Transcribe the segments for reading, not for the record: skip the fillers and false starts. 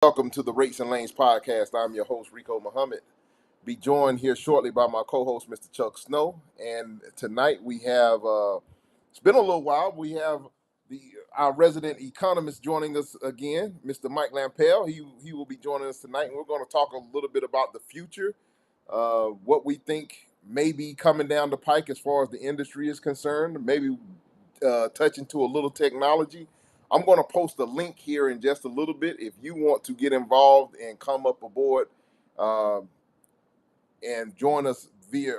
Welcome to the Rates and Lanes podcast. I'm your host, Rico Muhammad. Be joined here shortly by my co-host, Mr. Chuck Snow. And tonight we have, it's been a little while, we have the our resident economist joining us again, Mr. Mike Lampel. He will be joining us tonight, and we're going to talk a little bit about the future, what we think may be coming down the pike as far as the industry is concerned, maybe touch into a little technology. I'm going to post a link here in just a little bit if you want to get involved and come up aboard uh, and join us via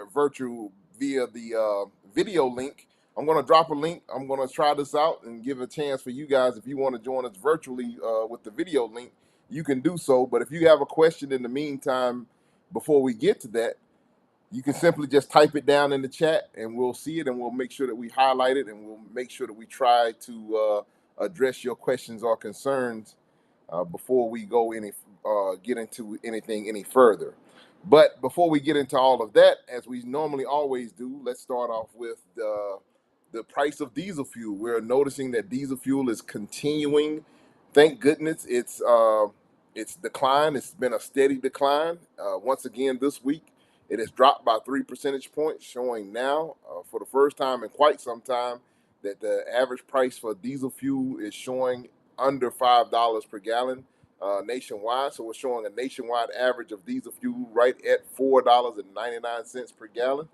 the video link. I'm going to drop a link. I'm going to try this out and give a chance for you guys. If you want to join us virtually with the video link, you can do so. But if you have a question in the meantime, before we get to that, you can simply just type it down in the chat and we'll see it, and we'll make sure that we highlight it, and we'll make sure that we try to address your questions or concerns before we go get into anything any further. But before we get into all of that, as we normally always do, let's start off with the price of diesel fuel. We're noticing that diesel fuel is continuing. Thank goodness it's declined. It's been a steady decline. Once again this week, it has dropped by 3 percentage points, showing now for the first time in quite some time that the average price for diesel fuel is showing under $5 per gallon nationwide. So we're showing a nationwide average of diesel fuel right at $4.99 per gallon,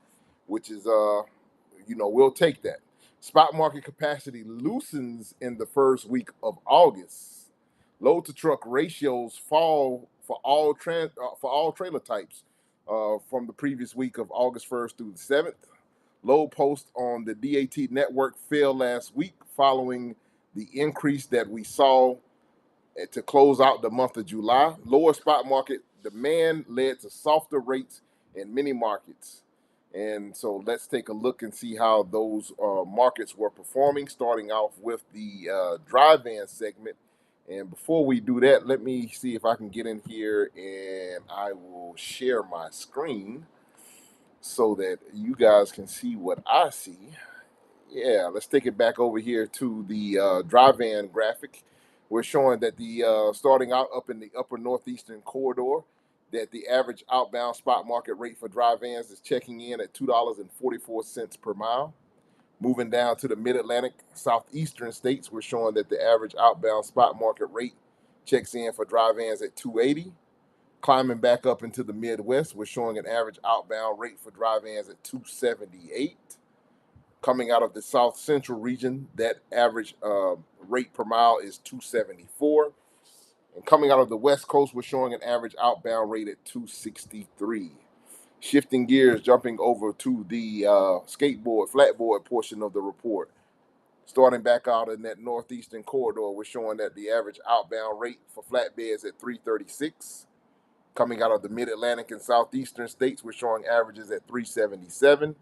which is, we'll take that. Spot market capacity loosens in the first week of August. Load to truck ratios fall for all trailer types from the previous week of August 1st through the 7th. Load post on the DAT network fell last week following the increase that we saw to close out the month of July. Lower spot market demand led to softer rates in many markets. And so let's take a look and see how those markets were performing, starting off with the dry van segment. And before we do that, let me see if I can get in here and I will share my screen so that you guys can see what I see. Yeah, let's take it back over here to the dry van graphic. We're showing that the starting out up in the upper northeastern corridor, that the average outbound spot market rate for dry vans is checking in at $2.44 per mile. Moving down to the mid-Atlantic, southeastern states, we're showing that the average outbound spot market rate checks in for dry vans at $2.80. Climbing back up into the Midwest, we're showing an average outbound rate for dry vans at $2.78. Coming out of the South Central region, that average rate per mile is $2.74. And coming out of the West Coast, we're showing an average outbound rate at $2.63. Shifting gears, jumping over to the flatboard portion of the report. Starting back out in that northeastern corridor, we're showing that the average outbound rate for flatbeds at $3.36. Coming out of the mid-Atlantic and southeastern states, we're showing averages at $3.77.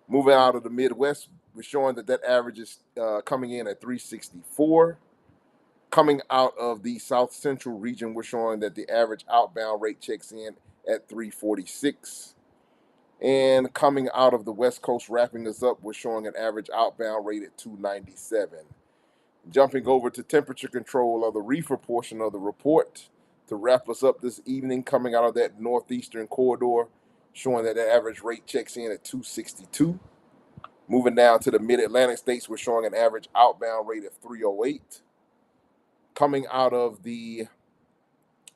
Moving out of the Midwest, we're showing that average is coming in at $3.64. Coming out of the South Central region, we're showing that the average outbound rate checks in at $3.46. And coming out of the West Coast, wrapping us up, we're showing an average outbound rate at $2.97. Jumping over to temperature control of the reefer portion of the report to wrap us up this evening, coming out of that northeastern corridor, showing that the average rate checks in at $2.62. Moving down to the mid-Atlantic states, we're showing an average outbound rate of $3.08. Coming out of the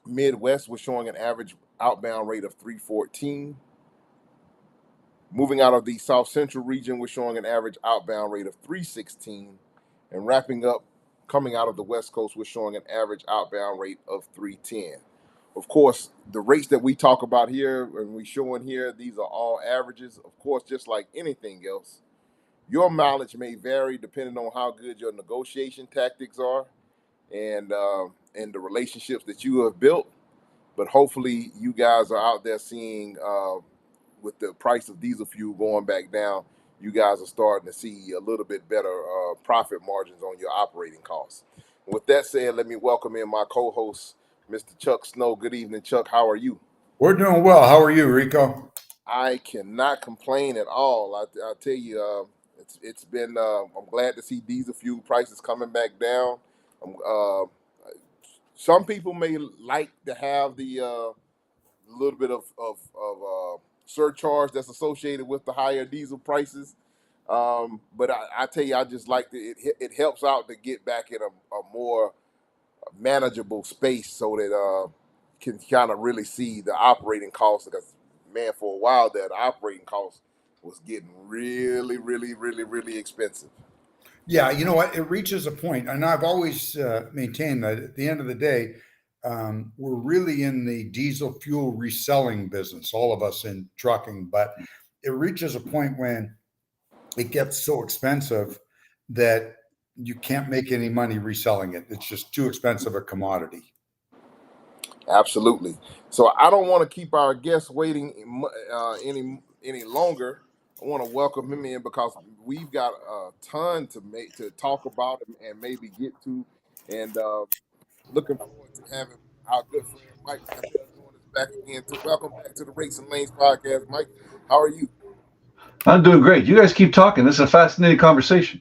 Midwest, we're showing an average outbound rate of $3.14. Moving out of the South Central region, we're showing an average outbound rate of $3.16. And wrapping up, coming out of the West Coast, we're showing an average outbound rate of $3.10. Of course, the rates that we talk about here and we showing here, these are all averages. Of course, just like anything else, your mileage may vary depending on how good your negotiation tactics are and the relationships that you have built. But hopefully, you guys are out there seeing with the price of diesel fuel going back down, you guys are starting to see a little bit better profit margins on your operating costs. With that said, let me welcome in my co-host, Mr. Chuck Snow. Good evening, Chuck. How are you? We're doing well. How are you, Rico? I cannot complain at all. I tell you, it's been. I'm glad to see diesel fuel prices coming back down. I'm some people may like to have the little bit of surcharge that's associated with the higher diesel prices. But I tell you, I just like it helps out to get back in a more manageable space so that can kind of really see the operating costs. Because man, for a while there, the operating cost was getting really, really, really, really expensive. Yeah, you know what? It reaches a point, and I've always maintained that at the end of the day, we're really in the diesel fuel reselling business, all of us in trucking, but it reaches a point when it gets so expensive that you can't make any money reselling it. It's just too expensive a commodity. Absolutely. So I don't want to keep our guests waiting any longer. I want to welcome him in because we've got a ton to talk about and maybe get to, and looking forward to having our good friend Mike Lampel join us back again. To welcome back to the Rates and Lanes podcast, Mike. How are you? I'm doing great. You guys keep talking. This is a fascinating conversation.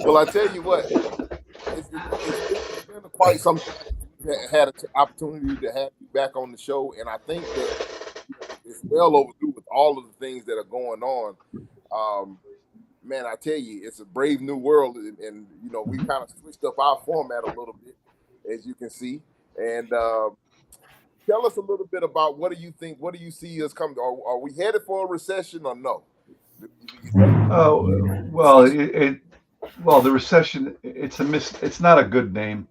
Well, I tell you what, it's been quite some time since we've had an opportunity to have you back on the show, and I think that it's well overdue with all of the things that are going on. Um, Man, I tell you, it's a brave new world, and we kind of switched up our format a little bit, as you can see. And tell us a little bit about what do you think? What do you see us coming? Are we headed for a recession or no? Do you think Well, the recession. It's not a good name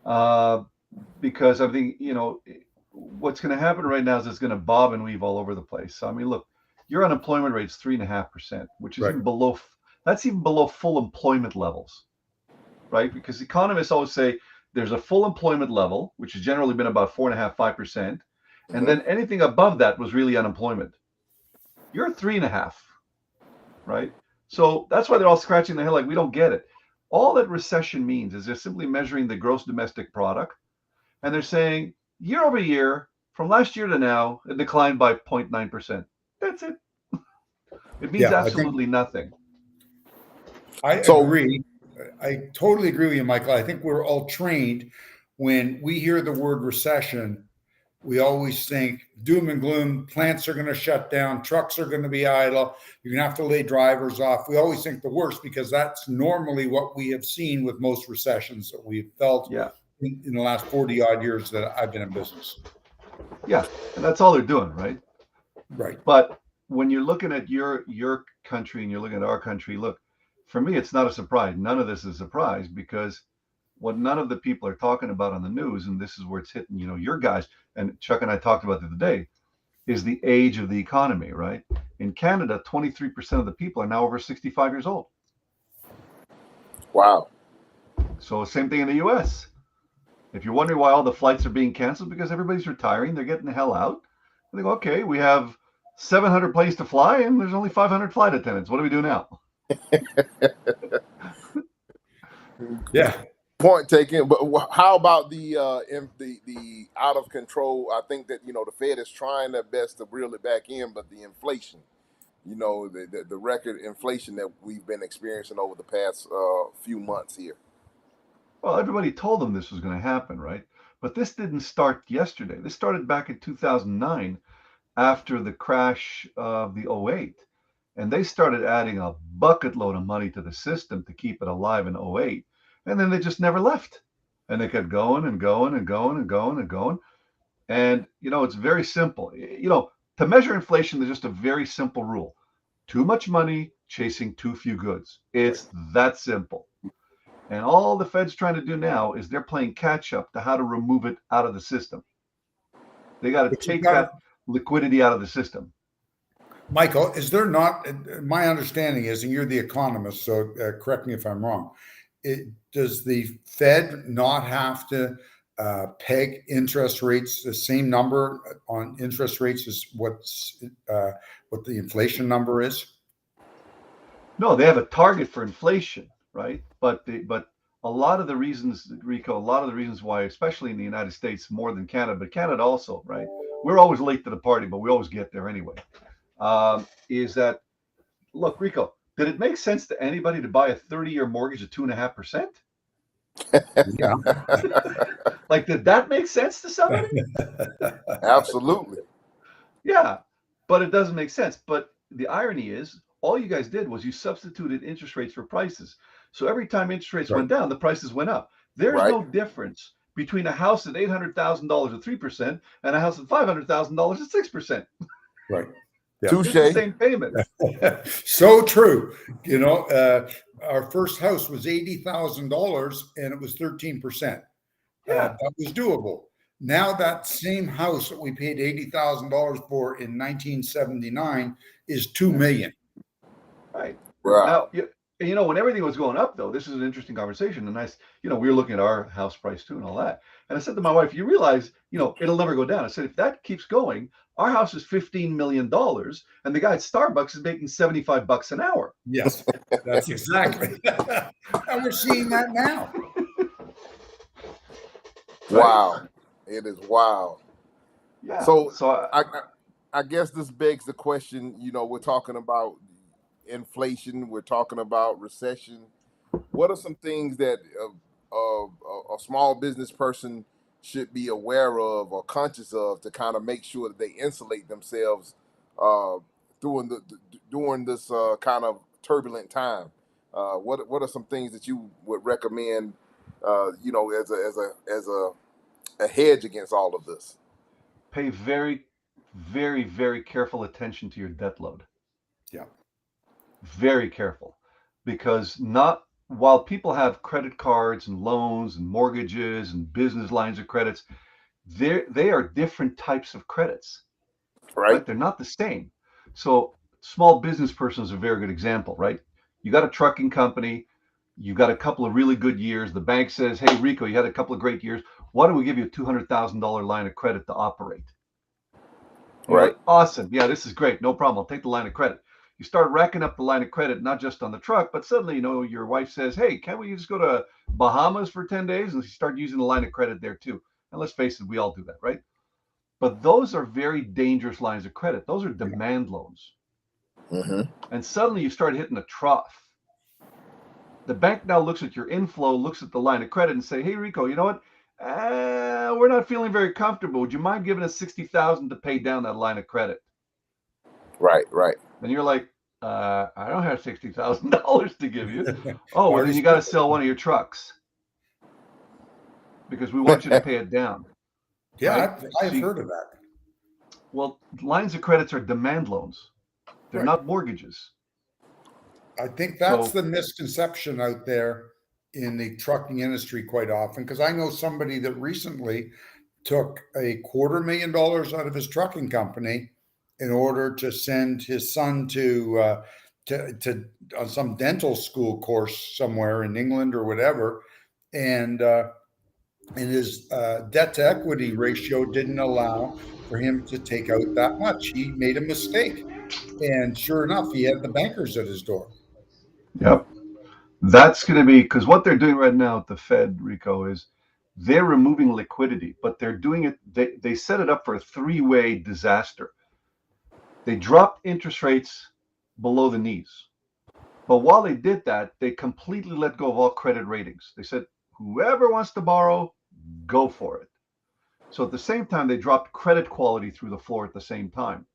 uh, because I think what's going to happen right now is it's going to bob and weave all over the place. So, I mean, look, your unemployment rate's 3.5%, which is Right. even below. That's even below full employment levels, right? Because economists always say there's a full employment level, which has generally been about 4.5, 5%, and Mhm. then anything above that was really unemployment. You're at 3.5, right? So that's why they're all scratching their head like we don't get it. All that recession means is they're simply measuring the gross domestic product, and they're saying year over year, from last year to now, it declined by 0.9%. That's it. It means Yeah, I think absolutely nothing. I So agree. I totally agree with you, Michael. I think we're all trained when we hear the word recession, we always think doom and gloom, plants are going to shut down, trucks are going to be idle, you're going to have to lay drivers off. We always think the worst because that's normally what we have seen with most recessions that we've felt Yeah, in the last 40 odd years that I've been in business. yeah, and that's all they're doing, right? Right. But when you're looking at your country and you're looking at our country, look, for me, it's not a surprise. None of this is a surprise because what none of the people are talking about on the news, and this is where it's hitting, your guys, and Chuck and I talked about the other day, is the age of the economy, right? In Canada, 23% of the people are now over 65 years old. wow. So same thing in the US. If you're wondering why all the flights are being canceled, because everybody's retiring, they're getting the hell out. And they go, okay, we have 700 planes to fly, and there's only 500 flight attendants. What do we do now? Yeah. Point taken. But how about the out of control? I think that the Fed is trying their best to reel it back in, but the inflation, the record inflation that we've been experiencing over the past few months here. Well, everybody told them this was going to happen, right? But this didn't start yesterday. This started back in 2009 after the crash of the '08. And they started adding a bucket load of money to the system to keep it alive in '08. And then they just never left. And they kept going and going and going and going and going. And, it's very simple. To measure inflation, there's just a very simple rule: too much money chasing too few goods. Right. It's that simple. And all the Fed's trying to do now is they're playing catch up to how to remove it out of the system. They got to But you've take got, that liquidity out of the system. Michael, is there not, my understanding is, and you're the economist, so correct me if I'm wrong, does the Fed not have to peg interest rates the same number on interest rates as what the inflation number is? No, they have a target for inflation, right? But a lot of the reasons, Rico, a lot of the reasons why, especially in the United States more than Canada, but Canada also, right? We're always late to the party, but we always get there anyway. Is that look, Rico? Did it make sense to anybody to buy a 30-year mortgage at 2.5%? Yeah. Like, did that make sense to somebody? Absolutely. Yeah, but it doesn't make sense. But the irony is, all you guys did was you substituted interest rates for prices. So every time interest rates Right. went down, the prices went up. There's Right. no difference between a house at $800,000 at 3% and a house at $500,000 at 6%. Right. Yeah. It's the Touche. same payment. So true. You know, our first house was $80,000 and it was 13%. Yeah, That was doable. Now that same house that we paid $80,000 for in 1979 is 2 million. right. Wow. Now, when everything was going up, though, this is an interesting conversation. And we were looking at our house price too and all that. And I said to my wife, you realize, it'll never go down. I said, if that keeps going, our house is $15 million and the guy at Starbucks is making $75 an hour. Yes, that's exactly. And we're seeing that now. Right? Wow. It is wild. Yeah. So So, I guess this begs the question, we're talking about inflation, we're talking about recession. What are some things that a small business person should be aware of or conscious of to kind of make sure that they insulate themselves uh, during this kind of turbulent time? What are some things that you would recommend, as a hedge against all of this? pay very, very, very careful attention to your debt load. Yeah. Very careful. Because not while people have credit cards and loans and mortgages and business lines of credits, they are different types of credits, Right. right? They're not the same. So small business person is a very good example, right? You got a trucking company, you got a couple of really good years. The bank says, "Hey, Rico, you had a couple of great years. Why don't we give you a $200,000 line of credit to operate?" And you're Right. like, "Awesome, yeah, this is great, no problem. I'll take the line of credit." You start racking up the line of credit, not just on the truck, but suddenly, your wife says, "Hey, can't we just go to Bahamas for 10 days?" And you start using the line of credit there too. And let's face it, we all do that, right? But those are very dangerous lines of credit. Those are Yeah. demand loans. Hmm. And suddenly you start hitting a trough. The bank now looks at your inflow, looks at the line of credit and say, "Hey, Rico, you know what? We're not feeling very comfortable. Would you mind giving us 60,000 to pay down that line of credit?" Right. Right. And you're like, "I don't have $60,000 to give you." "Oh, I well, then you got to respect sell one of your trucks because we want you to pay it down." Yeah, Right? I've heard of that. Well, lines of credits are demand loans. They're Right. not mortgages. I think that's So, the misconception out there in the trucking industry quite often, because I know somebody that recently took $250,000 out of his trucking company in order to send his son to on some dental school course somewhere in England or whatever, and his debt to equity ratio didn't allow for him to take out that much. He made a mistake, and sure enough, he had the bankers at his door. yep. That's going to be because what they're doing right now at the Fed, Rico, is they're removing liquidity, but they're doing it. They set it up for a three-way disaster. They dropped interest rates below the knees. But while they did that, they completely let go of all credit ratings. They said, whoever wants to borrow, go for it. So at the same time, they dropped credit quality through the floor at the same time,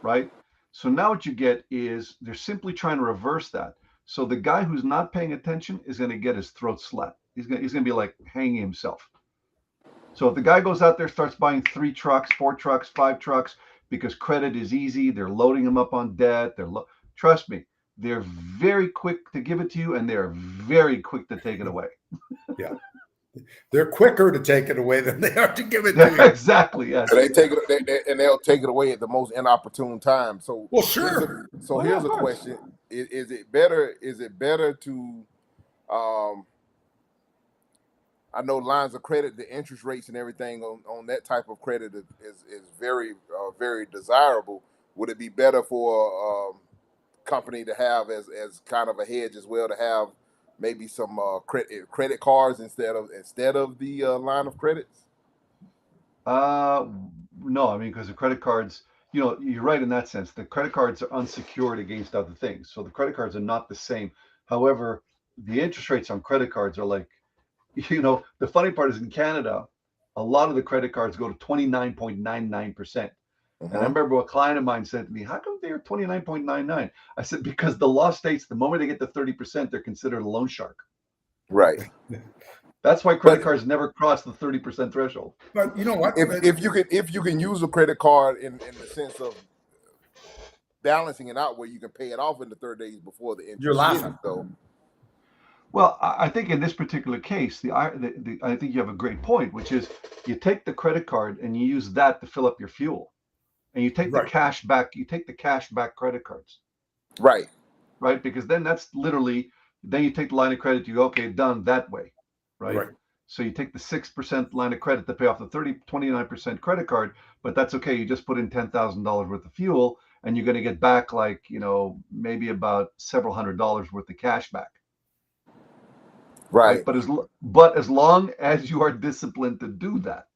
right? So now what you get is they're simply trying to reverse that. So the guy who's not paying attention is going to get his throat slat. He's going to be like hanging himself. So if the guy goes out there, starts buying 3 trucks, 4 trucks, 5 trucks, because credit is easy, they're loading them up on debt. Trust me, they're very quick to give it to you, and they're very quick to take it away. Yeah. They're quicker to take it away than they are to give it to you. Exactly. Yes. And they take it, and they'll take it away at the most inopportune time. So Well, here's a sure. so Well, yeah, here's of a course. question: is it better? Is it better to um, I know lines of credit, the interest rates and everything on that type of credit is very very desirable. Would it be better for company to have as kind of a hedge as well to have maybe some credit cards instead of the line of credits? Uh, no, I mean, because the credit cards, you're right in that sense. The credit cards are unsecured against other things. So the credit cards are not the same. However, the interest rates on credit cards are like, the funny part is in Canada, a lot of the credit cards go to 29.99%. And I Mhm. remember a client of mine said to me, how come they're 29.99? I said, because the law states the moment they get to 30%, they're considered a loan shark. Right. That's why credit But cards never cross the 30% threshold. But you know what? if you can use a credit card in the sense of balancing it out where you can pay it off in the 30 days before the You're interest hits. laughing. So Well, I think in this particular case, I think you have a great point, which is you take the credit card and you use that to fill up your fuel, and you take the Right. cash back. You take the cash back credit cards, right. right? Because then that's literally, then you take the line of credit. You go, okay, done that way, right? Right. So you take the 6% line of credit to pay off the 29% credit card, but that's okay. You just put in $10,000 worth of fuel, and you're going to get back like maybe about several $100s worth of cash back. Right, Right. but as long as you are disciplined to do that.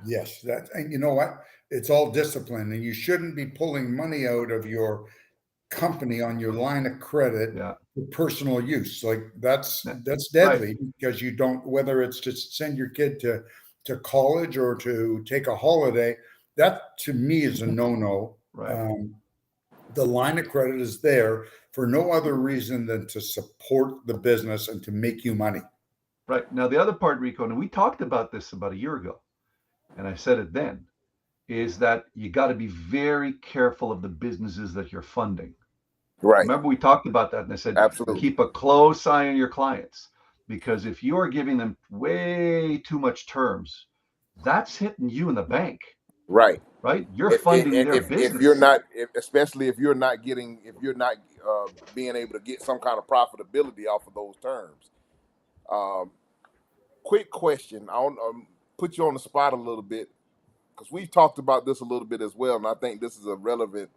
Yes. And you know what? It's all discipline, and you shouldn't be pulling money out of your company on your line of credit Yeah, for personal use. Like that's right, deadly, because you don't, whether it's to send your kid to college or to take a holiday, that to me is a no-no. right, The line of credit is there for no other reason than to support the business and to make you money. right. Now the other part, Rico, and we talked about this about a year ago, and I said it then, is that you got to be very careful of the businesses that you're funding. Right. Remember we talked about that, and I said Absolutely. keep a close eye on your clients, because if you are giving them way too much terms, that's hitting you in the bank, Right. right? You're If funding their if you're business. not especially if you're not getting if you're not being able to get some kind of profitability off of those terms. Um, quick question. I want put you on the spot a little bit because we've talked about this a little bit as well, and I think this is a relevant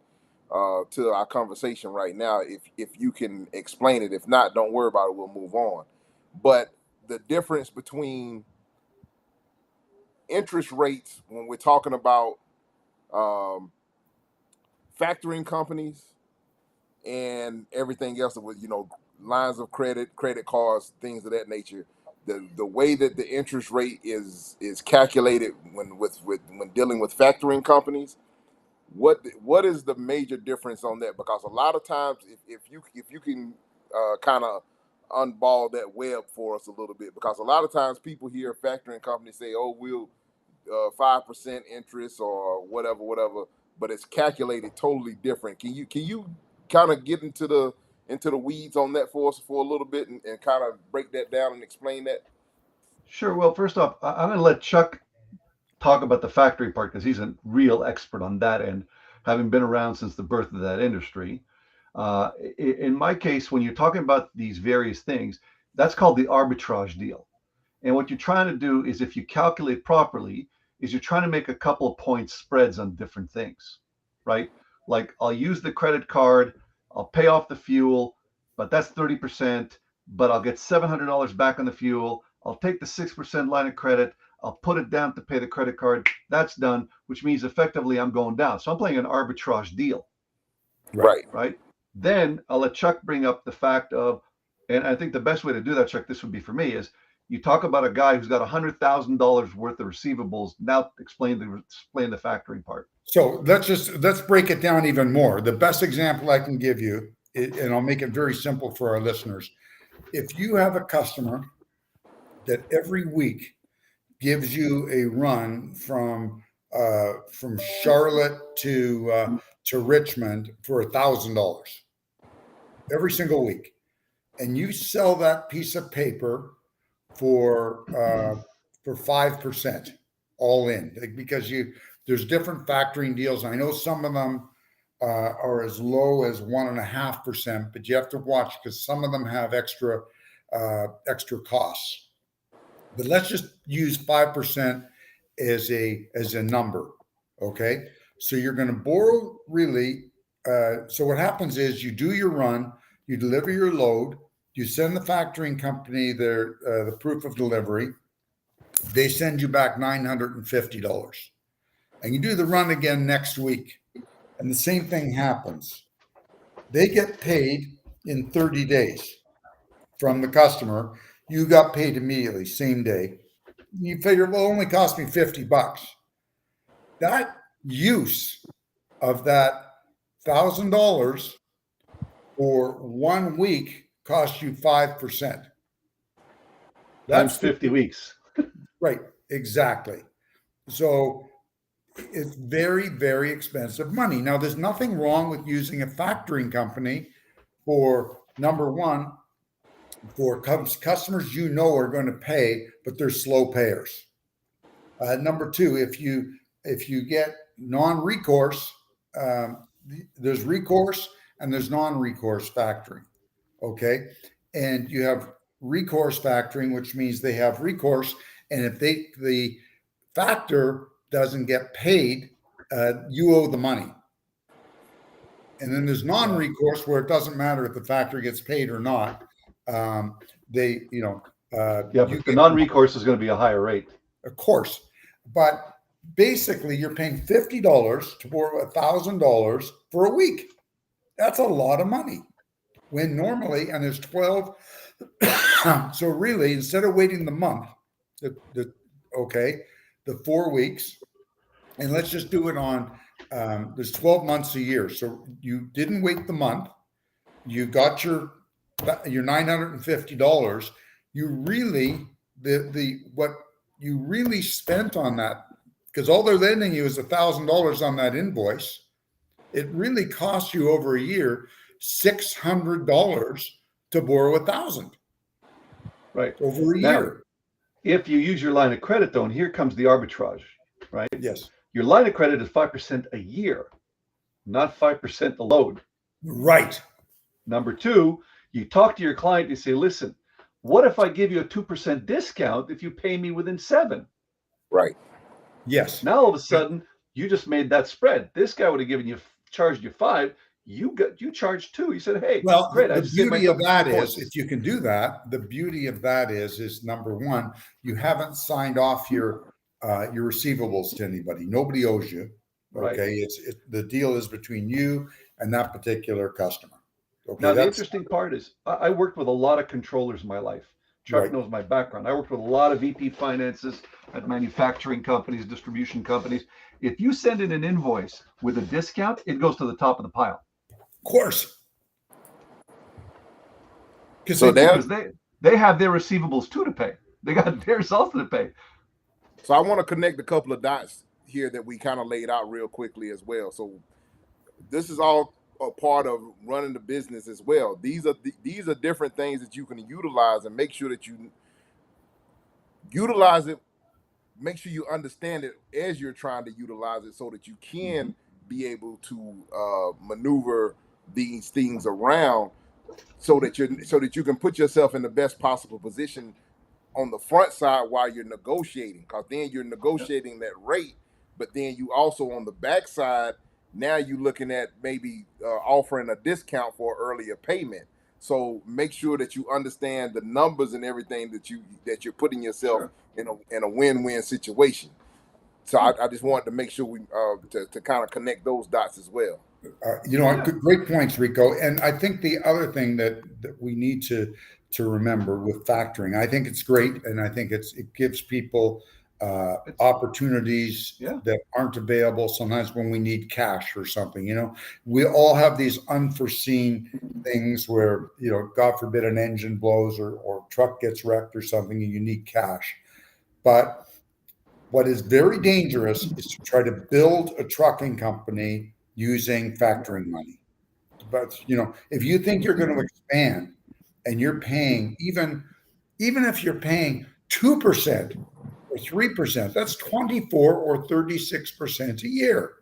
to our conversation right now. If you can explain it, if not, don't worry about it. We'll move on. But the difference between interest rates when we're talking about um, factoring companies and everything else with lines of credit, credit cards, things of that nature. The way that the interest rate is calculated when dealing with factoring companies, what is the major difference on that? Because a lot of times, if you can kind of unball that web for us a little bit, because a lot of times people hear factoring companies say, "Oh, we'll 5% interest or whatever," but it's calculated totally different. Can you kind of get into the weeds on that for us for a little bit and kind of break that down and explain that? Sure. Well, first off, I'm going to let Chuck talk about the factory part because he's a real expert on that end, having been around since the birth of that industry. In my case, when you're talking about these various things, that's called the arbitrage deal. And what you're trying to do is, if you calculate properly, is you're trying to make a couple of points spreads on different things, right? Like I'll use the credit card, I'll pay off the fuel, but that's 30%, but I'll get $700 back on the fuel. I'll take the 6% line of credit, I'll put it down to pay the credit card. That's done, which means effectively I'm going down. So I'm playing an arbitrage deal, Right. Right. right? Then I'll let Chuck bring up the fact of, and I think the best way to do that, Chuck, this would be for me, is you talk about a guy who's got $100,000 worth of receivables. Now explain the factoring part. So let's break it down even more. The best example I can give you, and I'll make it very simple for our listeners. If you have a customer that every week gives you a run from Charlotte to Richmond for $1,000 every single week, and you sell that piece of paper for 5% all in, because there's different factoring deals. I know some of them are as low as 1.5%, but you have to watch because some of them have extra costs. But let's just use 5% as a number. Okay, so you're going to borrow really. So what happens is you do your run, you deliver your load, you send the factoring company the proof of delivery. They send you back $950, and you do the run again next week, and the same thing happens. They get paid in 30 days. from the customer, you got paid immediately, same day. You figure, well, it only cost me $50. That use of that $1,000 for 1 week costs you 5%. Times That's 50 weeks. right, exactly. So it's very, very expensive money. Now, there's nothing wrong with using a factoring company for number one, for customers you know are going to pay, but they're slow payers. Number two, if you get non-recourse, there's recourse and there's non-recourse factoring. Okay, and you have recourse factoring, which means they have recourse, and if the factor doesn't get paid, you owe the money. And then there's non-recourse, where it doesn't matter if the factor gets paid or not. They, But the non-recourse is going to be a higher rate. Of course, but basically you're paying $50 to borrow $1,000 for a week. That's a lot of money. When normally, and there's 12, so really, instead of waiting the month, the 4 weeks, and let's just do it on, there's 12 months a year. So you didn't wait the month, you got your $950. You really, what you really spent on that, because all they're lending you is $1,000 on that invoice. It really costs you over a year $600 to borrow $1,000. Right. Over a Now, year. If you use your line of credit, though, and here comes the arbitrage, right? Yes. Your line of credit is 5% a year, not 5% the load. Right. Number two, you talk to your client, you say, listen, what if I give you a 2% discount if you pay me within 7? Right. Yes. Now all of a sudden, you just made that spread. This guy would have charged you 5. You charged 2. You said, hey, well, great. the beauty of that is, if you can do that, the beauty of that is number one, you haven't signed off your receivables to anybody. Nobody owes you. Okay. Right. The deal is between you and that particular customer. Okay. Now, the interesting part is I worked with a lot of controllers in my life. Chuck knows my background. I worked with a lot of VP finances at manufacturing companies, distribution companies. If you send in an invoice with a discount, it goes to the top of the pile. Of course. Because they have their receivables too to pay. They got theirs also to pay. So I want to connect a couple of dots here that we kind of laid out real quickly as well. So this is all a part of running the business as well. These are different things that you can utilize, and make sure that you utilize it. Make sure you understand it as you're trying to utilize it, so that you can be able to maneuver these things around, so that you can put yourself in the best possible position on the front side while you're negotiating, because then you're negotiating that rate, but then you also on the back side, now you're looking at maybe offering a discount for earlier payment. So make sure that you understand the numbers and everything that you're putting yourself in a win-win situation. So I just wanted to make sure we to kind of connect those dots as well. Great points, Rico. And I think the other thing that we need to remember with factoring, I think it's great, and I think it gives people opportunities that aren't available sometimes when we need cash or something. We all have these unforeseen things where, God forbid, an engine blows or truck gets wrecked or something, and you need cash. But what is very dangerous is to try to build a trucking company using factoring money. But if you think you're going to expand and you're paying, even if you're paying 2% or 3%, that's 24 or 36% a year.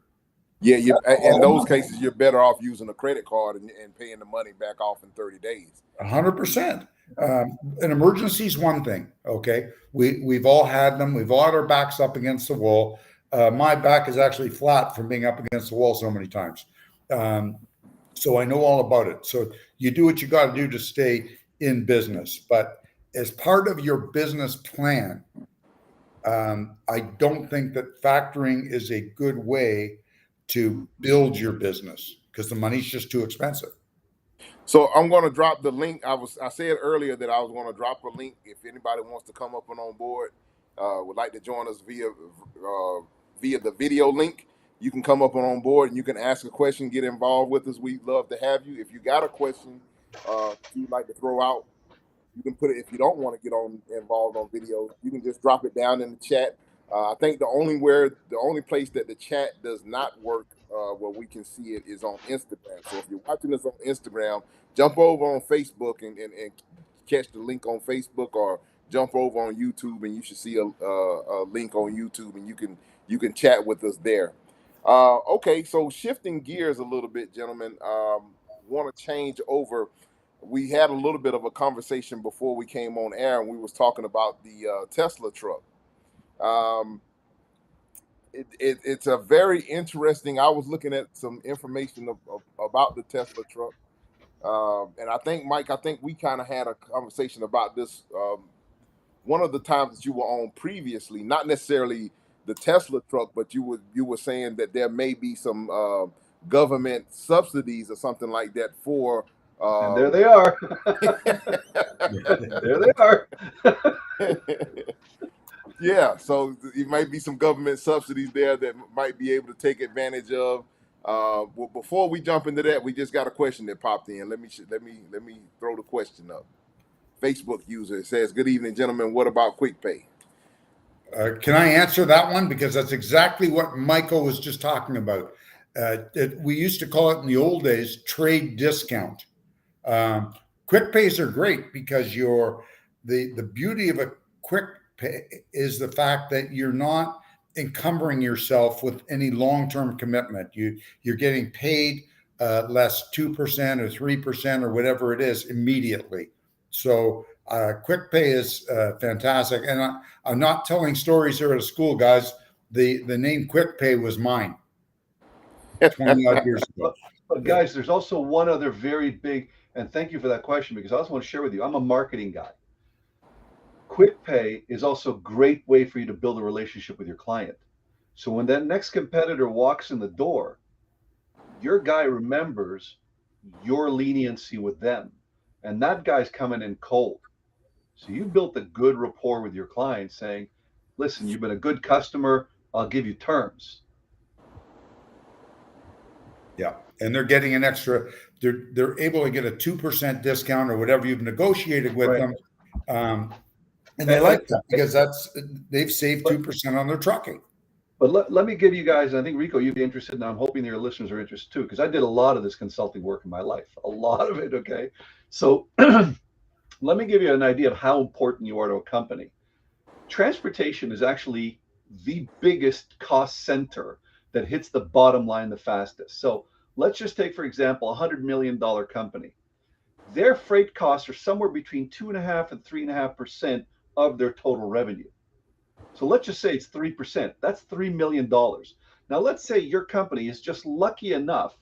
Yeah, in those cases, you're better off using a credit card and paying the money back off in 30 days. 100%. An emergency is one thing. Okay, we've all had them. We've all had our backs up against the wall. My back is actually flat from being up against the wall so many times. So I know all about it. So you do what you got to do to stay in business. But as part of your business plan, I don't think that factoring is a good way to build your business, because the money's just too expensive. So I'm going to drop the link. I said earlier that I was going to drop a link if anybody wants to come up and on board, would like to join us via the video link. You can come up and on board and you can ask a question, get involved with us. We'd love to have you. If you got a question that you'd like to throw out, you can put it. If you don't want to get on involved on video, you can just drop it down in the chat. I think the only place that the chat does not work where we can see it is on Instagram. So if you're watching this on Instagram, jump over on Facebook and catch the link on Facebook, or jump over on YouTube and you should see a link on YouTube and you can chat with us there. Okay, so shifting gears a little bit, gentlemen. Want to change over. We had a little bit of a conversation before we came on air, and we was talking about the Tesla truck. Um, it's a very interesting. I was looking at some information about the Tesla truck, and I think Mike, I think we kind of had a conversation about this one of the times that you were on previously. Not necessarily the Tesla truck, but you were saying that there may be some government subsidies or something like that for. And there they are. There they are. Yeah, so it might be some government subsidies there that might be able to take advantage of. Well, before we jump into that, we just got a question that popped in. Let me throw the question up. Facebook user, it says, "Good evening, gentlemen. What about Quick Pay?" Can I answer that one? Because that's exactly what Michael was just talking about. We used to call it in the old days trade discount. Quick pays are great because the beauty of a quick pay is the fact that you're not encumbering yourself with any long-term commitment. You're getting paid less 2% or 3% or whatever it is immediately. So quick pay is fantastic. And I'm not telling stories here at a school, guys. The name Quick Pay was mine 20 odd years ago. But guys, there's also one other very big, and thank you for that question, because I also want to share with you, I'm a marketing guy. Quick pay is also a great way for you to build a relationship with your client. So when that next competitor walks in the door, your guy remembers your leniency with them, and that guy's coming in cold. So you built a good rapport with your client saying, listen, you've been a good customer, I'll give you terms. Yeah, and they're getting an extra. They're able to get a 2% discount or whatever you've negotiated with them, and they like that because they've saved 2% on their trucking. But let me give you guys, I think Rico, you'd be interested, and I'm hoping your listeners are interested too, because I did a lot of this consulting work in my life, a lot of it. Okay, so let me give you an idea of how important you are to a company. Transportation is actually the biggest cost center that hits the bottom line the fastest. So let's just take, for example, $100 million company. Their freight costs are somewhere between 2.5% and 3.5% of their total revenue. So let's just say it's 3%. That's $3 million. Now let's say your company is just lucky enough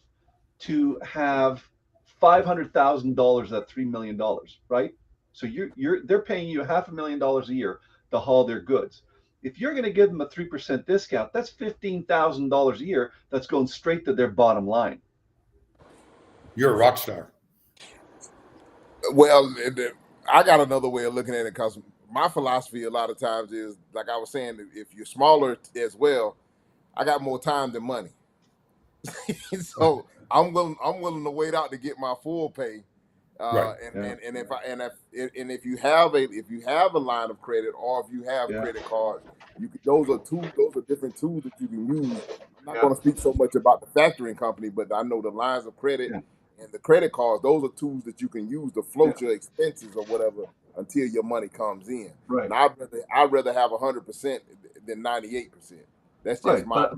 to have $500,000 of that $3 million, right? So they're paying you $500,000 a year to haul their goods. If you're going to give them a 3% discount, that's $15,000 a year that's going straight to their bottom line. You're a rock star. Well, I got another way of looking at it, because my philosophy a lot of times is, like I was saying, if you're smaller as well, I got more time than money. So I'm willing to wait out to get my full pay. Right. And if you have a line of credit, or if you have credit cards, those are different tools that you can use. I'm not going to speak so much about the factoring company, but I know the lines of credit and the credit cards, those are tools that you can use to float your expenses or whatever until your money comes in. Right. And I'd rather have 100% than 98%. That's just my.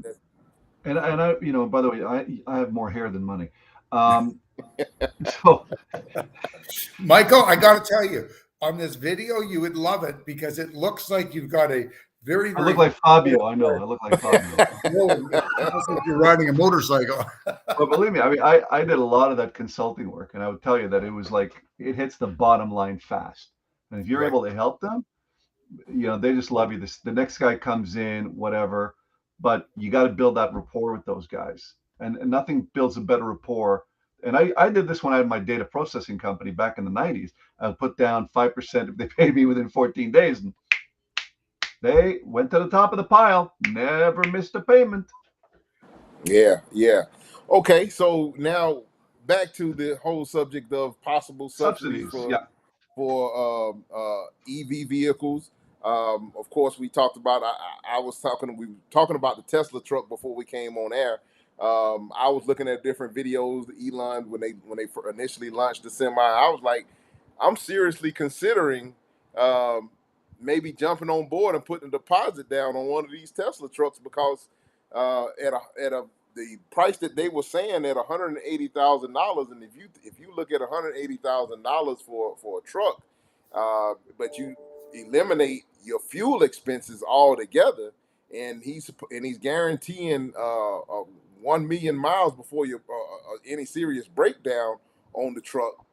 And I, by the way, I have more hair than money. So, Michael, I got to tell you, on this video, you would love it because it looks like you've got a very. I look like Fabio. I know. I look like Fabio. It looks like you're riding a motorcycle. But believe me, I mean, I did a lot of that consulting work, and I would tell you that it was like it hits the bottom line fast. And if you're able to help them, they just love you. The next guy comes in, whatever, but you got to build that rapport with those guys, and nothing builds a better rapport And I did this when I had my data processing company back in the 90s. I would put down 5% if they paid me within 14 days. And they went to the top of the pile, never missed a payment. Yeah, yeah. Okay, so now back to the whole subject of possible subsidies Subsidies, yeah. for EV vehicles. Of course, we talked about. We were talking about the Tesla truck before we came on air. I was looking at different videos. Elon, when they initially launched the semi, I was like, I'm seriously considering um, maybe jumping on board and putting a deposit down on one of these Tesla trucks because at a the price that they were saying at $180,000, and if you look at $180,000 for a truck, but you eliminate your fuel expenses altogether, and he's guaranteeing 1 million miles before any serious breakdown on the truck.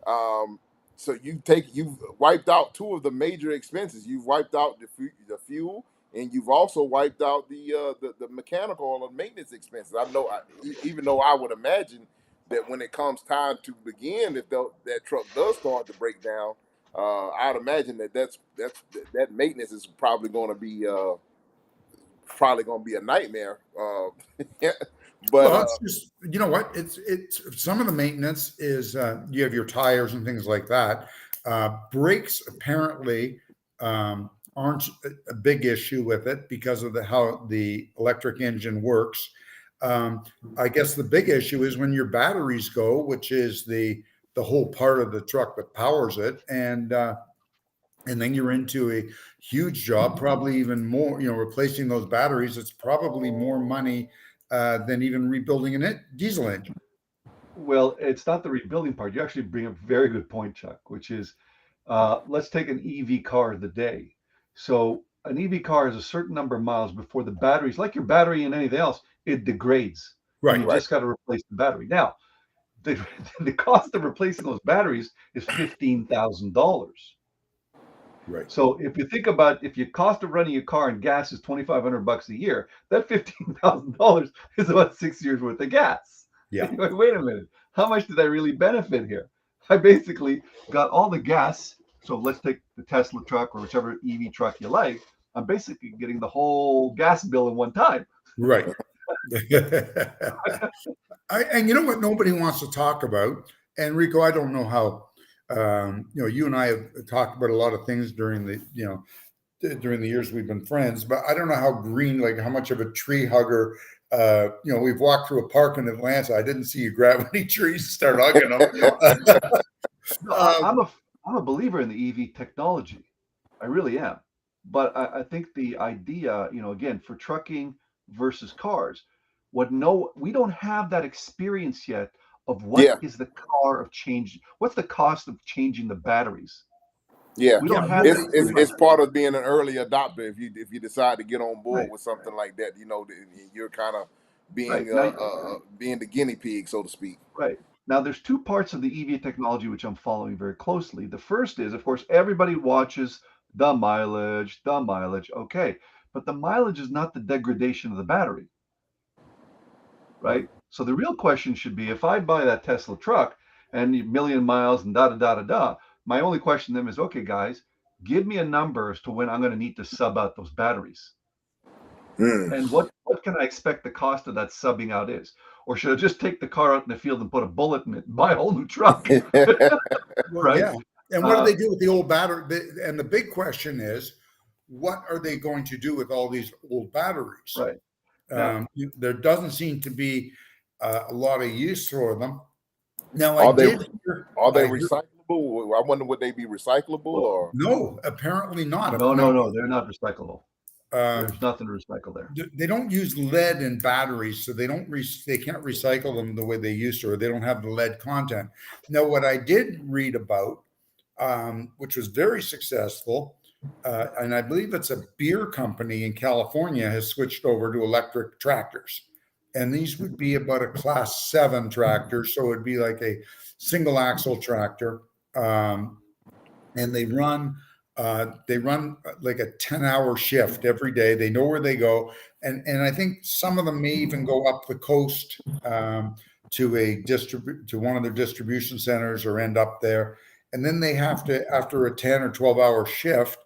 Um, so you've wiped out two of the major expenses. You've wiped out the fuel, and you've also wiped out the mechanical or maintenance expenses. I know, even though I would imagine that when it comes time to begin, if that truck does start to break down, I'd imagine that maintenance is probably going to be a nightmare. But Well, it's just, you know what? It's some of the maintenance is you have your tires and things like that. Brakes apparently aren't a big issue with it because of how the electric engine works. I guess the big issue is when your batteries go, which is the whole part of the truck that powers it, and then you're into a huge job, probably even more, replacing those batteries. It's probably more money than even rebuilding a diesel engine. Well, it's not the rebuilding part. You actually bring a very good point, Chuck, which is let's take an EV car of the day. So an EV car has a certain number of miles before the batteries, like your battery and anything else, it degrades. And Right. you just got to replace the battery. Now, the, the cost of replacing those batteries is $15,000. Right. So if you think about if your cost of running your car and gas is $2,500 a year, that $15,000 is about 6 years worth of gas. Yeah. And you're like, wait a minute, how much did I really benefit here? I basically got all the gas. So let's take the Tesla truck or whichever EV truck you like. I'm basically getting the whole gas bill in one time. Right. And you know what nobody wants to talk about, and Rico, I don't know how you and I have talked about a lot of things during the years we've been friends, but I don't know how green, like how much of a tree hugger. We've walked through a park in Atlanta. I didn't see you grab any trees and start hugging them. No, I'm a believer in the EV technology. I really am. But I think the idea, again, for trucking versus cars, we don't have that experience yet of what yeah, is the car of change, what's the cost of changing the batteries. yeah, We Yeah, don't have it's, that it's experience. it's part of being an early adopter. If you decide to get on board Right, with something like that, you're kind of being right. Now, being the guinea pig, so to speak. right. Now, there's two parts of the EV technology which I'm following very closely. The first is, of course, everybody watches the mileage, the mileage. Okay. But the mileage is not the degradation of the battery, right? So the real question should be if I buy that Tesla truck and a million miles and da da da da da, my only question then is, okay, guys, give me a number as to when I'm going to need to sub out those batteries. Hmm. And what can I expect the cost of that subbing out is? Or should I just take the car out in the field and put a bullet in it and buy a whole new truck? well, Right? yeah. And what do they do with the old battery? And the big question is, what are they going to do with all these old batteries? Right. Now, There doesn't seem to be a lot of use for them. Now, Are they are they I heard, recyclable? I wonder, would they be recyclable well, or? no, apparently not. no, they're not recyclable. Um, There's nothing to recycle there. they don't use lead in batteries, so they can't recycle them the way they used to, or they don't have the lead content. Now, what I did read about, which was very successful, and I believe it's a beer company in California has switched over to electric tractors, and these would be about a class 7 tractor, so it'd be like a single axle tractor, and they run like a 10-hour shift every day. They know where they go. And I think some of them may even go up the coast to one of their distribution centers or end up there. And then they have to, after a 10 or 12-hour shift,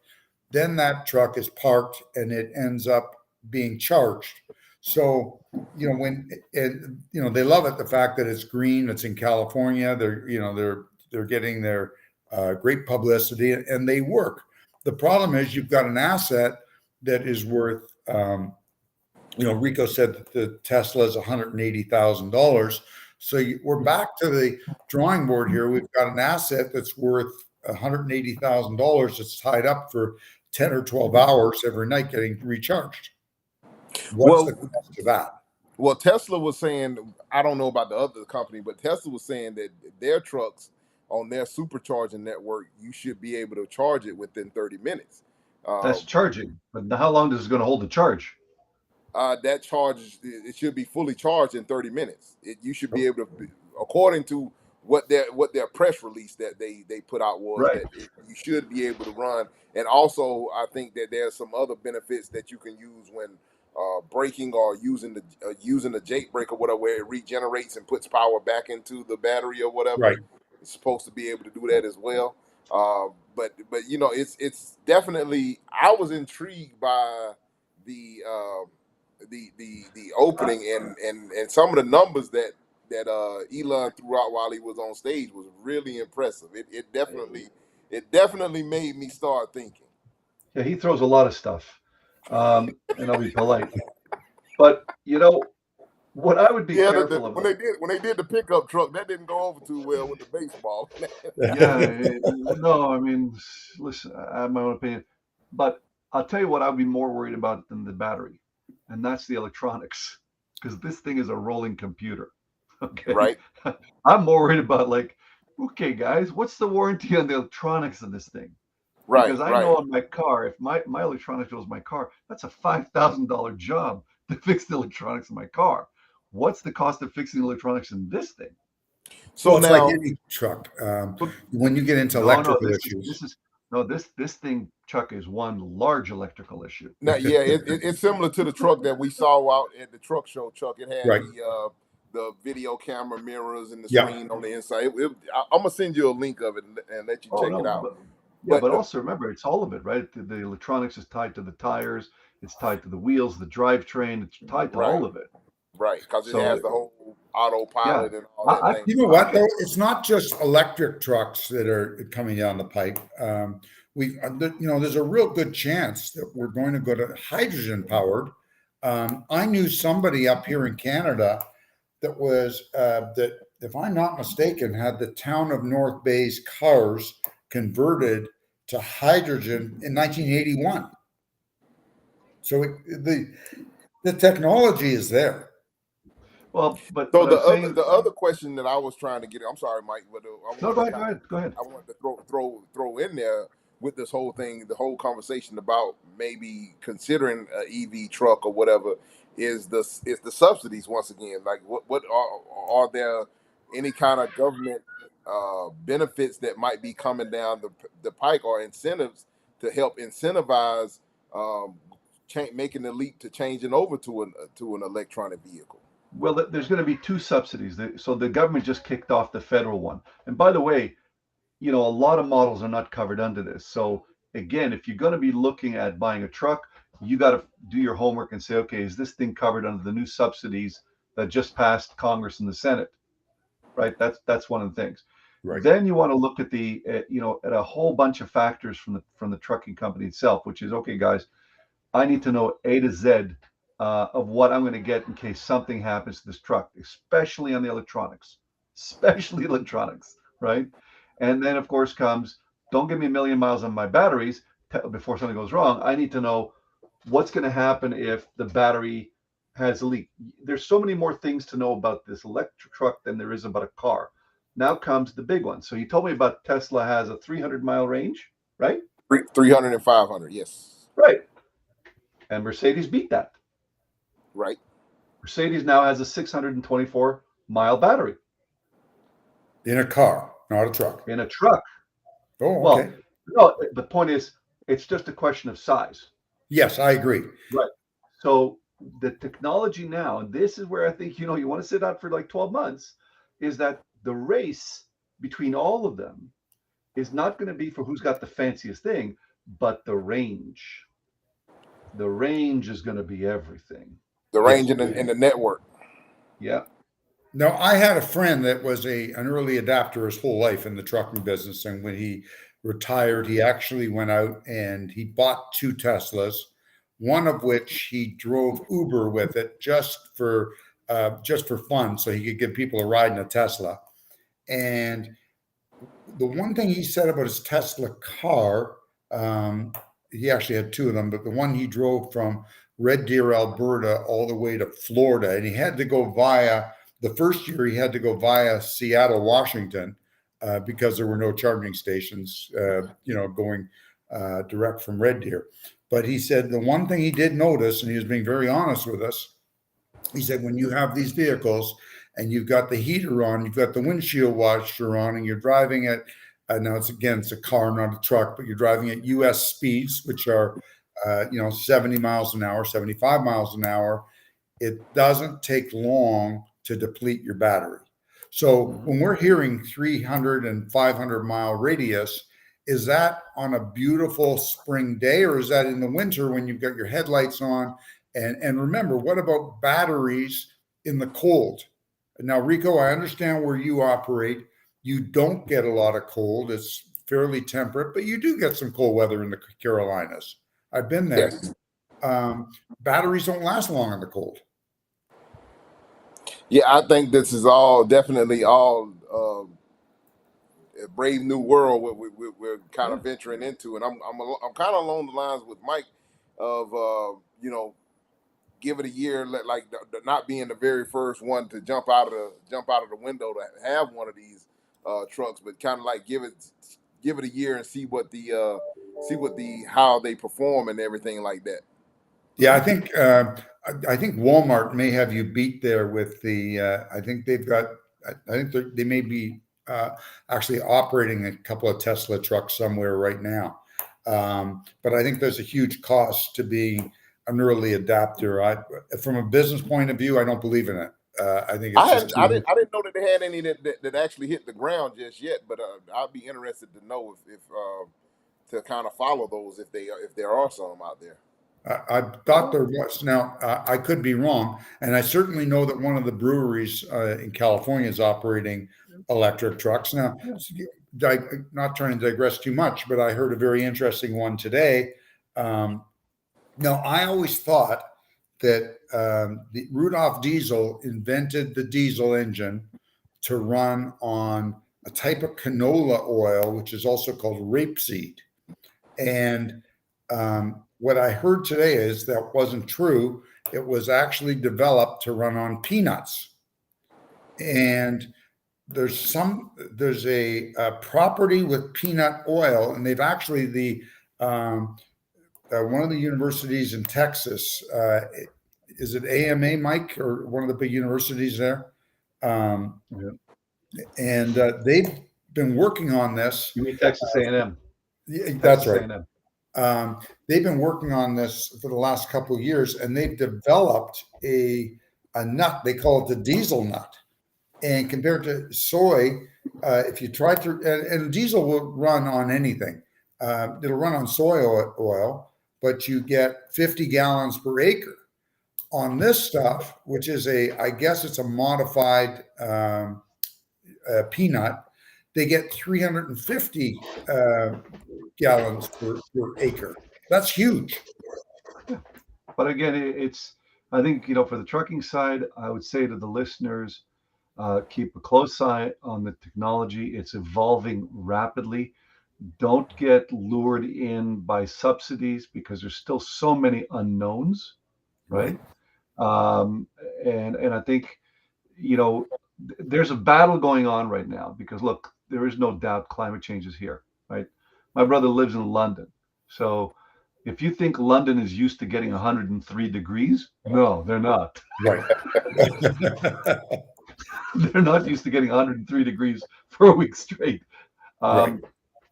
then that truck is parked and it ends up being charged. So, they love it, the fact that it's green, it's in California, they're getting their great publicity, and they work. The problem is you've got an asset that is worth, Rico said that the Tesla is $180,000. So we're back to the drawing board here. We've got an asset that's worth $180,000 that's tied up for 10 or 12 hours every night getting recharged. What's the cost of that? Well, Tesla was saying, I don't know about the other company, but Tesla was saying that their trucks on their supercharging network, you should be able to charge it within 30 minutes. That's charging, but how long is it going to hold the charge? That charge, it should be fully charged in 30 minutes. You should be able to, according to what their press release that they put out was, right, that you should be able to run. And also, I think that there's some other benefits that you can use when braking or using the Jake brake or whatever, where it regenerates and puts power back into the battery or whatever. Right. It's supposed to be able to do that as well. But it's definitely, I was intrigued by the opening and some of the numbers that Elon threw out while he was on stage was really impressive. It definitely made me start thinking. Yeah, he throws a lot of stuff, and I'll be polite. But what I would be careful about, when they did the pickup truck, that didn't go over too well with the baseball. Yeah, no, I mean, listen, I have my own opinion, but I'll tell you what I'd be more worried about than the battery, and that's the electronics, because this thing is a rolling computer. Okay, Right. I'm more worried about, okay, guys, what's the warranty on the electronics of this thing? Right. Because I know on my car, if my electronics goes in my car, that's a $5,000 job to fix the electronics in my car. What's the cost of fixing the electronics in this thing? So it's now, like any truck. When you get into electrical issues, this thing, Chuck, is one large electrical issue. Now, yeah, it's similar to the truck that we saw out at the truck show, Chuck. It had right. the video camera mirrors and the screen on the inside. I'm gonna send you a link of it and let you check it out. But also remember, it's all of it, right? The electronics is tied to the tires, it's tied to the wheels, the drivetrain, it's tied to all of it. Right, because it has the whole autopilot and all that thing. You know what, though? It's not just electric trucks that are coming down the pipe. There's a real good chance that we're going to go to hydrogen powered. I knew somebody up here in Canada that was, that, if I'm not mistaken, had the town of North Bay's cars converted to hydrogen in 1981. So the technology is there. Well, but so the other question that I was trying to get, I'm sorry, Mike, but go ahead. I wanted to throw in there with this whole thing, the whole conversation about maybe considering an EV truck or whatever, is the subsidies once again. Like, what are there any kind of government benefits that might be coming down the pike, or incentives to help incentivize making the leap to changing over to an electronic vehicle? Well, there's going to be two subsidies. So the government just kicked off the federal one. And by the way, a lot of models are not covered under this. So again, if you're going to be looking at buying a truck, you got to do your homework and say, okay, is this thing covered under the new subsidies that just passed Congress and the Senate? Right. That's one of the things. Right. Then you want to look at at a whole bunch of factors from the trucking company itself, which is, okay, guys, I need to know A to Z of what I'm going to get in case something happens to this truck, especially on the electronics, right? And then, of course, comes, don't give me a million miles on my batteries before something goes wrong. I need to know what's going to happen if the battery has a leak. There's so many more things to know about this electric truck than there is about a car. Now comes the big one. So you told me about Tesla has a 300-mile range, right? 300 and 500, yes. Right. And Mercedes beat that. Right. Mercedes now has a 624-mile battery. In a car, not a truck. In a truck. Oh, okay. Well, no, the point is, it's just a question of size. Yes, I agree. Right. So the technology now, and this is where I think, you want to sit out for like 12 months, is that the race between all of them is not going to be for who's got the fanciest thing, but the range. The range is going to be everything. The Yes. range in the network. Yeah. Now, I had a friend that was an early adapter his whole life in the trucking business, and when he retired, he actually went out and he bought two Teslas, one of which he drove Uber with it just for fun, so he could give people a ride in a Tesla. And the one thing he said about his Tesla car, he actually had two of them, but the one he drove from Red Deer, Alberta, all the way to Florida, and he had to go via the first year he had to go via Seattle, Washington, because there were no charging stations, going direct from Red Deer. But he said the one thing he did notice, and he was being very honest with us, he said, when you have these vehicles and you've got the heater on, you've got the windshield washer on, and you're driving at, now it's a car, not a truck, but you're driving at US speeds, which are, 70 miles an hour, 75 miles an hour, it doesn't take long to deplete your battery. So when we're hearing 300 and 500-mile radius, is that on a beautiful spring day, or is that in the winter when you've got your headlights on? And remember, what about batteries in the cold? Now, Rico, I understand where you operate. You don't get a lot of cold. It's fairly temperate, but you do get some cold weather in the Carolinas. I've been there. Yes. Batteries don't last long in the cold. Yeah, I think this is definitely all a brave new world we're kind of venturing into, and I'm kind of along the lines with Mike of give it a year, like not being the very first one to jump out of the window to have one of these trucks, but kind of like give it a year and see what the how they perform and everything like that. Yeah, I think Walmart may have you beat there with the. I think they've got. I think they may be actually operating a couple of Tesla trucks somewhere right now. But I think there's a huge cost to being an early adapter. From a business point of view, I don't believe in it. I think it's just. I didn't know that they had any that actually hit the ground just yet, but I'd be interested to know if to kind of follow those if there are some out there. I thought there was. Now, I could be wrong, and I certainly know that one of the breweries in California is operating electric trucks. Now, not trying to digress too much, but I heard a very interesting one today. Now, I always thought that the Rudolph Diesel invented the diesel engine to run on a type of canola oil, which is also called rapeseed. And what I heard today is that wasn't true. It was actually developed to run on peanuts. And there's a property with peanut oil, and they've actually one of the universities in Texas, is it AMA, Mike, or one of the big universities there? Yeah. And they've been working on this. You mean Texas A&M? Yeah, that's Texas right. A&M. They've been working on this for the last couple of years, and they've developed a nut. They call it the diesel nut. And compared to soy, if you try to, and diesel will run on anything. It'll run on soy oil, but you get 50 gallons per acre. On this stuff, which is I guess it's a modified peanut, they get 350 gallons per acre. That's huge. But again, I think, for the trucking side, I would say to the listeners, keep a close eye on the technology. It's evolving rapidly. Don't get lured in by subsidies because there's still so many unknowns, right? And I think, there's a battle going on right now because look, there is no doubt climate change is here, right? My brother lives in London. So if you think London is used to getting 103 degrees, no, they're not. Right. They're not used to getting 103 degrees for a week straight. Right.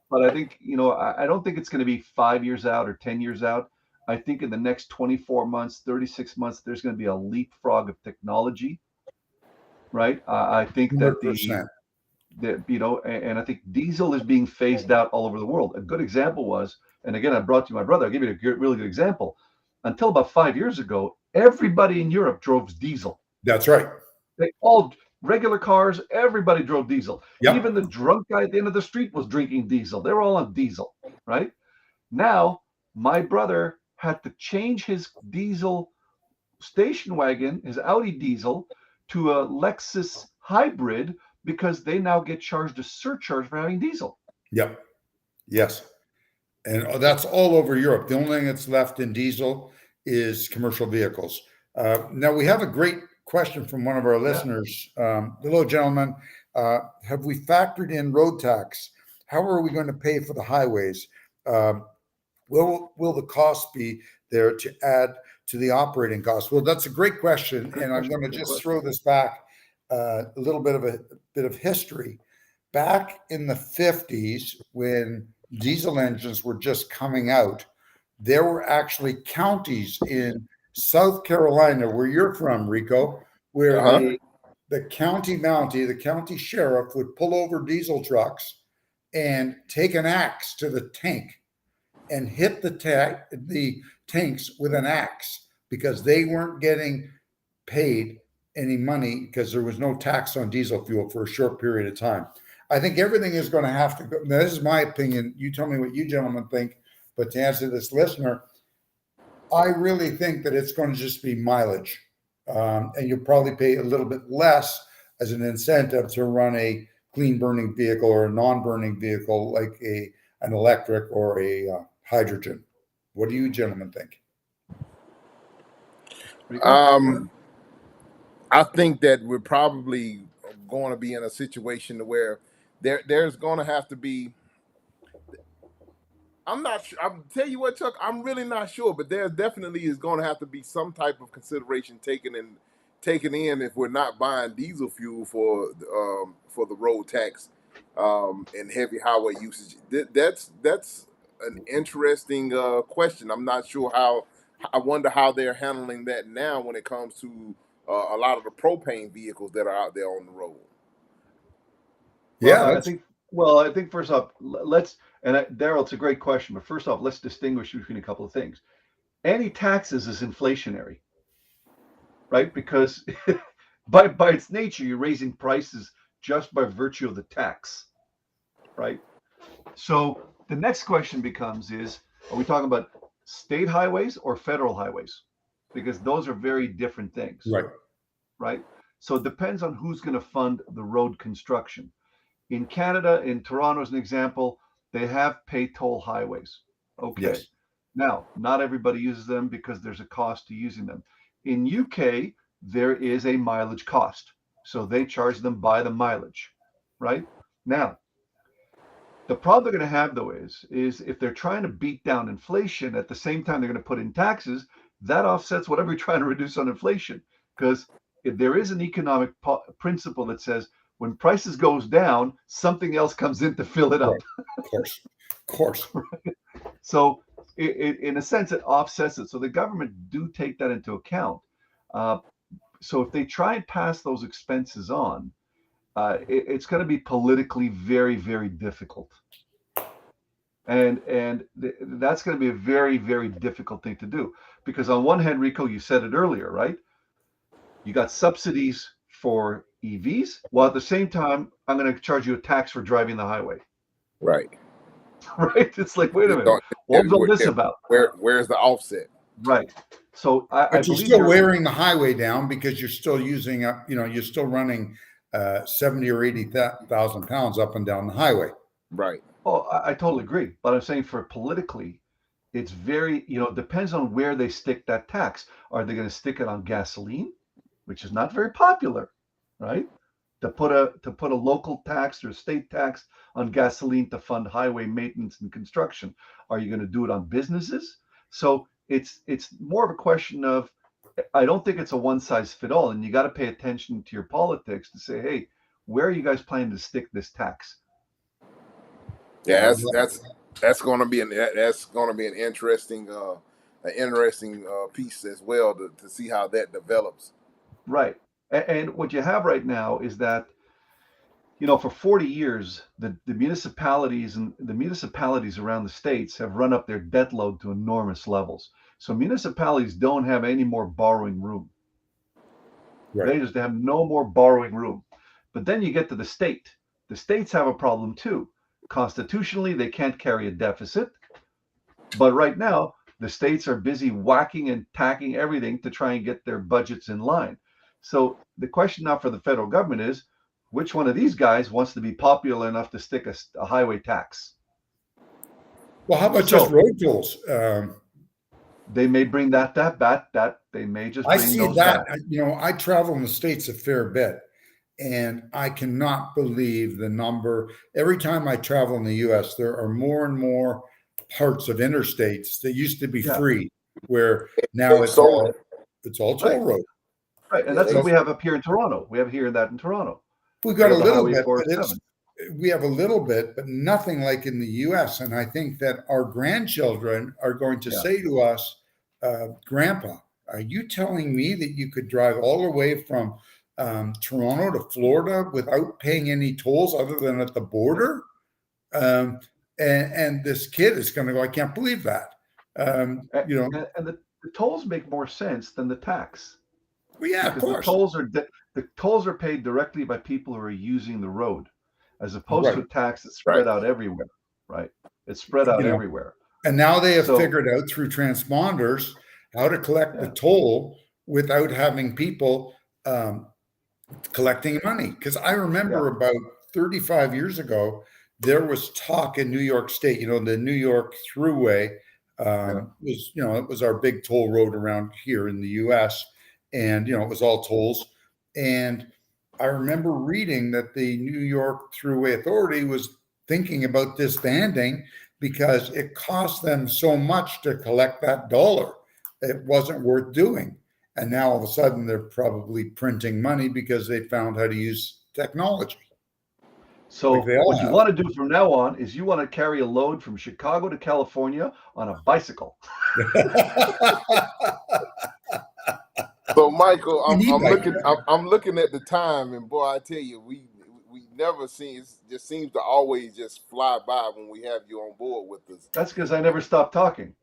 But I think, I don't think it's going to be 5 years out or 10 years out. I think in the next 24 months, 36 months, there's going to be a leapfrog of technology, right? I think that 100%. and I think diesel is being phased out all over the world. A good example was, and again, I brought you my brother. I'll give you a really good example. Until about 5 years ago, everybody in Europe drove diesel. That's right. They all regular cars, everybody drove diesel. Yep. Even the drunk guy at the end of the street was drinking diesel. They were all on diesel, right? Now, my brother had to change his diesel station wagon, his Audi diesel, to a Lexus hybrid because they now get charged a surcharge for having diesel. Yep. Yes. And that's all over Europe. The only thing that's left in diesel is commercial vehicles. Now, we have a great question from one of our listeners. Hello, gentlemen. Have we factored in road tax? How are we going to pay for the highways? Will the cost be there to add to the operating costs? Well, that's a great question. And I'm going to just throw this back a little bit of history. Back in the 50s, when diesel engines were just coming out, there were actually counties in South Carolina, where you're from, Rico, where the county mountie, the county sheriff, would pull over diesel trucks and take an axe to the tank and hit the tanks with an axe because they weren't getting paid any money because there was no tax on diesel fuel for a short period of time. I think everything is going to have to go. Now, this is my opinion. You tell me what you gentlemen think. But to answer this listener, I really think that it's going to just be mileage. And you'll probably pay a little bit less as an incentive to run a clean burning vehicle or a non-burning vehicle like an electric or a hydrogen. What do you gentlemen think? I think that we're probably going to be in a situation where there's going to have to be. I'm not sure. I'll tell you what, Chuck. I'm really not sure, but there definitely is going to have to be some type of consideration taken in if we're not buying diesel fuel for the road tax and heavy highway usage. That's an interesting question. I'm not sure how. I wonder how they're handling that now when it comes to a lot of the propane vehicles that are out there on the road. Yeah, I think first off, Daryl, it's a great question, but first off, let's distinguish between a couple of things. Any taxes is inflationary, right? Because by its nature, you're raising prices just by virtue of the tax, right? So the next question becomes are we talking about state highways or federal highways? Because those are very different things. Right? So it depends on who's going to fund the road construction. In Canada, in Toronto as an example, they have pay toll highways. Okay. Yes. Now, not everybody uses them because there's a cost to using them. In UK, there is a mileage cost. So they charge them by the mileage, right? Now, the problem they're going to have, though, is if they're trying to beat down inflation, at the same time they're going to put in taxes, that offsets whatever you're trying to reduce on inflation. Because there is an economic principle that says when prices goes down, something else comes in to fill it up. Right. Of course. Right? So in a sense, it offsets it. So the government do take that into account. So if they try and pass those expenses on, it's going to be politically very, very difficult. And that's going to be a very, very difficult thing to do. Because on one hand, Rico, you said it earlier, right? You got subsidies for EVs, while at the same time, I'm going to charge you a tax for driving the highway. Right. Right? It's like, wait a minute. What's all this about? Where's the offset? Right. So but you're still wearing the highway down because you're still using you're still running 70 or 80,000 pounds up and down the highway. Right. Oh, I totally agree. But I'm saying for politically, it's very, it depends on where they stick that tax. Are they going to stick it on gasoline, which is not very popular, right? To put a local tax or a state tax on gasoline to fund highway maintenance and construction. Are you going to do it on businesses? So it's more of a question of, I don't think it's a one size fit all, and you got to pay attention to your politics to say, hey, where are you guys planning to stick this tax? Yeah, that's going to be an interesting an interesting piece as well to see how that develops. Right. And what you have right now is that, for 40 years, the municipalities and the municipalities around the states have run up their debt load to enormous levels. So municipalities don't have any more borrowing room. Right. They just have no more borrowing room. But then you get to the state. The states have a problem too. Constitutionally, they can't carry a deficit. But right now, the states are busy whacking and tacking everything to try and get their budgets in line. So the question now for the federal government is, which one of these guys wants to be popular enough to stick a highway tax? Well, how about just road tolls? They may bring that they may just I bring see those that. back. I travel in the States a fair bit, and I cannot believe the number. Every time I travel in the US, there are more and more parts of interstates that used to be free, where now it's all toll road. Right, and that's what we have up here in Toronto. We have that in Toronto. We've got a little bit, but 407. we have a little bit, but nothing like in the US. And I think that our grandchildren are going to say to us, Grandpa, are you telling me that you could drive all the way from Toronto to Florida without paying any tolls other than at the border? And this kid is going to go, I can't believe that. And the tolls make more sense than the tax. Well, yeah, because of course. The tolls are paid directly by people who are using the road, as opposed to a tax that's spread out everywhere. Right? It's spread out everywhere. And now they have figured out through transponders how to collect the toll without having people collecting money. Because I remember about 35 years ago, there was talk in New York State, the New York Thruway was, it was our big toll road around here in the US. And, it was all tolls. And I remember reading that the New York Thruway Authority was thinking about disbanding because it cost them so much to collect that dollar. It wasn't worth doing. And now all of a sudden they're probably printing money because they found how to use technology. So what you want to do from now on is you want to carry a load from Chicago to California on a bicycle. So Michael, I'm looking at the time, and boy, I tell you, we never seen. It just seems to always just fly by when we have you on board with us. That's because I never stop talking.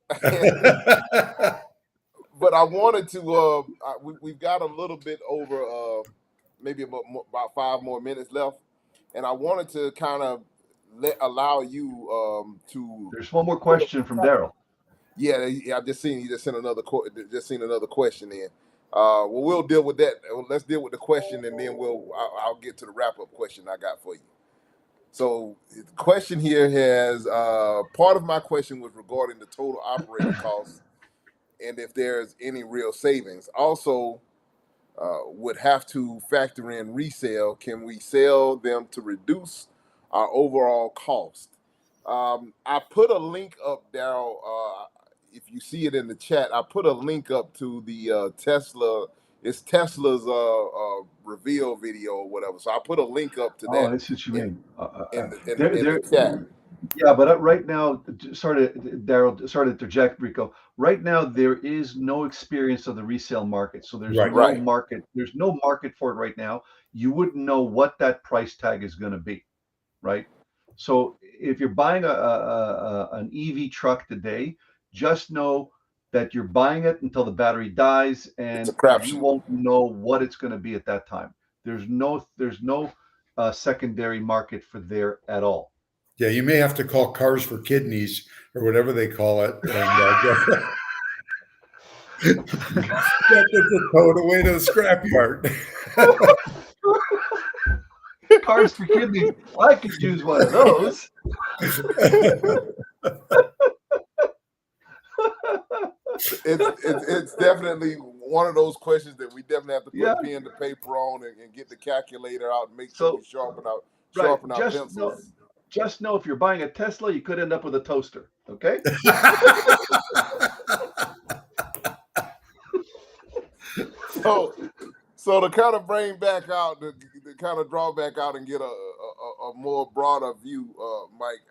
But I wanted to. We've got a little bit over, maybe about 5 more minutes left, and I wanted to kind of allow you to. There's one more question from Daryl. Yeah, I just seen he just sent another question in. Well, we'll deal with that. Let's deal with the question, and then I'll get to the wrap up question I got for you. So the question here has part of my question was regarding the total operating costs and if there's any real savings. Also, would have to factor in resale. Can we sell them to reduce our overall cost? I put a link up, Daryl. If you see it in the chat, I put a link up to the Tesla. It's Tesla's reveal video or whatever. So I put a link up to that. Oh, that's what you mean. In the chat. Yeah, but right now, sorry to interject, Rico. Right now, there is no experience of the resale market, so there's no market. There's no market for it right now. You wouldn't know what that price tag is going to be, right? So if you're buying an EV truck today, just know that you're buying it until the battery dies, and you won't know what it's going to be at that time. There's no secondary market for there at all. Yeah, you may have to call Cars for Kidneys or whatever they call it, and get the towed away to the scrapyard. Cars for Kidneys. I could use one of those. It's definitely one of those questions that we definitely have to put pen to paper on and get the calculator out and make sure we sharpen out pencils. Just know if you're buying a Tesla, you could end up with a toaster. Okay. So to kind of bring back out, to kind of draw back out and get a more broader view, Mike,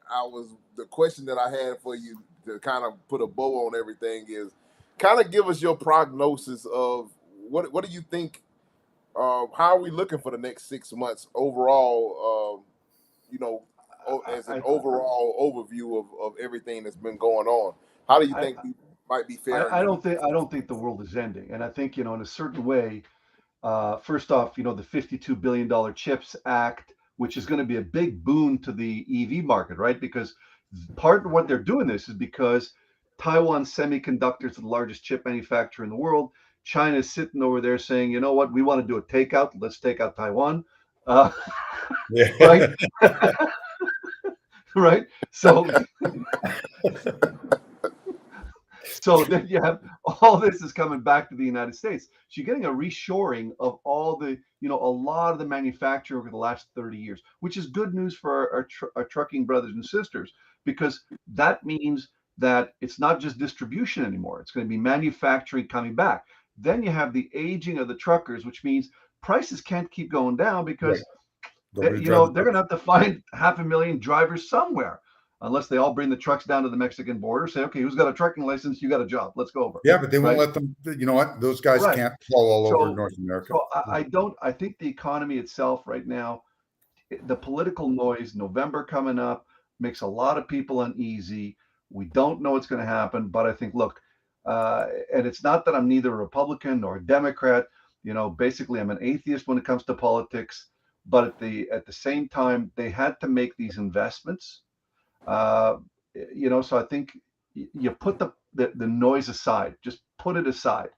the question that I had for you to kind of put a bow on everything is, kind of give us your prognosis of what do you think? How are we looking for the next 6 months overall? You know, as an I, overall overview of everything that's been going on. How do you I, think we might be faring I in the don't think next I don't 6 months? think the world is ending, and I think in a certain way, first off, the $52 billion Chips Act, which is going to be a big boon to the EV market, right? Because part of what they're doing this is because Taiwan Semiconductor is the largest chip manufacturer in the world. China is sitting over there saying, you know what, we want to do a takeout. Let's take out Taiwan, uh, right? Yeah. Right. So then you have all this is coming back to the United States. So you're getting a reshoring of all the, a lot of the manufacturing over the last 30 years, which is good news for our trucking brothers and sisters, because that means that it's not just distribution anymore. It's going to be manufacturing coming back. Then you have the aging of the truckers, which means prices can't keep going down Right. because Nobody drive the they're going to have to find 500,000 drivers somewhere, unless they all bring the trucks down to the Mexican border. Say, okay, who's got a trucking license? You got a job. Let's go over. Yeah, but they won't Right. let them. You know what? Those guys Right. can't fall all over So, North America. so I don't. I think the economy itself right now, the political noise, November coming up, makes a lot of people uneasy. We don't know what's going to happen, but I think, look, and it's not that I'm neither a Republican nor a Democrat. Basically, I'm an atheist when it comes to politics. But at the same time, they had to make these investments. Uh, so I think you put the noise aside, just put it aside,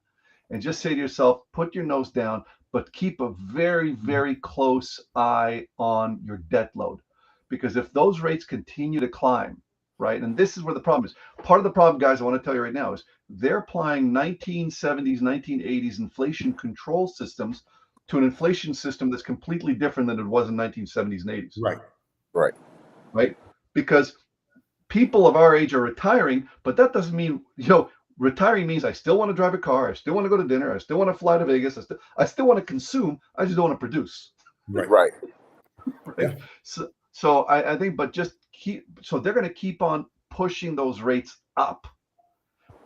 and just say to yourself, put your nose down, but keep a very, very close eye on your debt load. Because if those rates continue to climb, right, and this is where the problem is. Part of the problem, guys, I want to tell you right now is they're applying 1970s, 1980s inflation control systems to an inflation system that's completely different than it was in 1970s and 80s. Right. Right. Right. Because people of our age are retiring, but that doesn't mean, retiring means I still want to drive a car, I still want to go to dinner, I still want to fly to Vegas, I still want to consume, I just don't want to produce. Right. Right. Right. Yeah. So I think, but just so they're going to keep on pushing those rates up.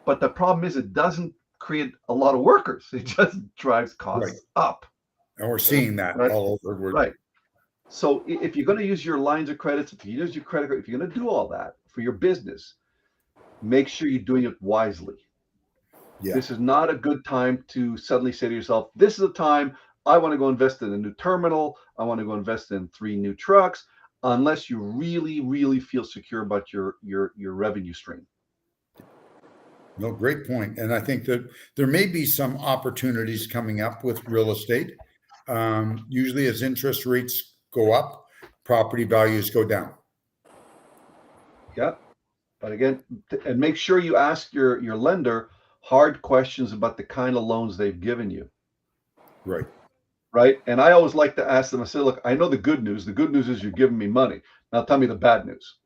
But the problem is it doesn't create a lot of workers. It just drives costs up. And we're seeing that all over. Right. So if you're going to use your lines of credits, if you use your credit card, if you're going to do all that for your business, make sure you're doing it wisely. Yeah. This is not a good time to suddenly say to yourself, this is a time I want to go invest in a new terminal. I want to go invest in 3 new trucks, unless you really, really feel secure about your revenue stream. No, great point. And I think that there may be some opportunities coming up with real estate. Usually as interest rates go up, property values go down. Yeah. But again, and make sure you ask your lender hard questions about the kind of loans they've given you. Right. Right. And I always like to ask them, I say, look, I know the good news. The good news is you're giving me money. Now tell me the bad news.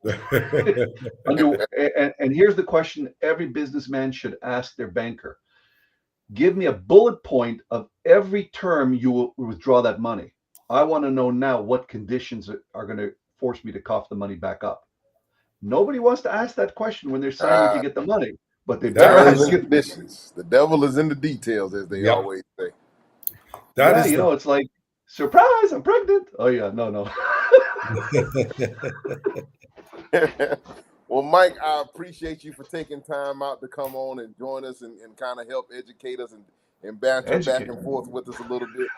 And here's the question every businessman should ask their banker. Give me a bullet point of every term you will withdraw that money. I want to know now what conditions are going to force me to cough the money back up. Nobody wants to ask that question when they're signing to get the money, but they better ask it. Conditions. The devil is in the details, as they always say. That is it's like, surprise, I'm pregnant. Oh yeah, no. Well, Mike, I appreciate you for taking time out to come on and join us and kind of help educate us and banter back and forth with us a little bit.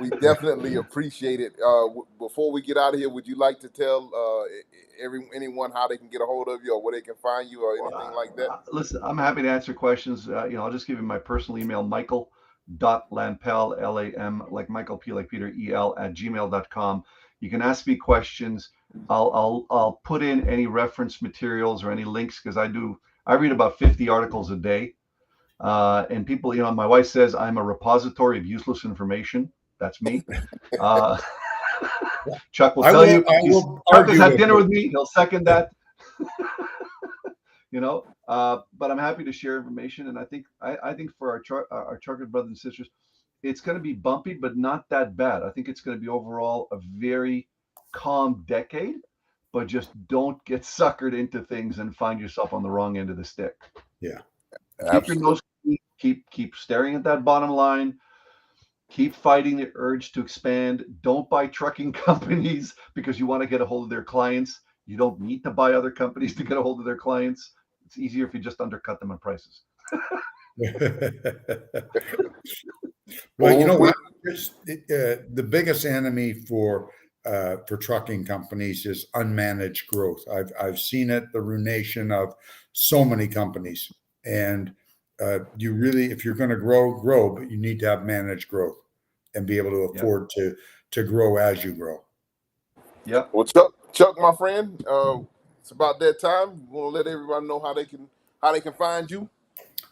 We definitely appreciate it. Before we get out of here, would you like to tell anyone how they can get a hold of you or where they can find you or anything like that? Listen, I'm happy to answer questions. I'll just give you my personal email, Michael.Lampel, Lam, like Michael P, like Peter, EL, @gmail.com. You can ask me questions. I'll put in any reference materials or any links because I read about 50 articles a day. And people, my wife says I'm a repository of useless information. That's me. Chuck will tell you. Chuck has had dinner with me. He'll second that. But I'm happy to share information. And I think for our trucker brothers and sisters, it's going to be bumpy, but not that bad. I think it's going to be overall a very calm decade, but just don't get suckered into things and find yourself on the wrong end of the stick. Yeah. Keep staring at that bottom line. Keep fighting the urge to expand. Don't buy trucking companies because you want to get a hold of their clients. You don't need to buy other companies to get a hold of their clients. It's easier if you just undercut them on prices. Well, you Well, know what? The biggest enemy for trucking companies is unmanaged growth. I've seen it, the ruination of so many companies. And you really, if you're going to grow, but you need to have managed growth and be able to afford to grow as you grow. Yep. Well, Chuck, my friend, it's about that time. We want to let everybody know how they can find you.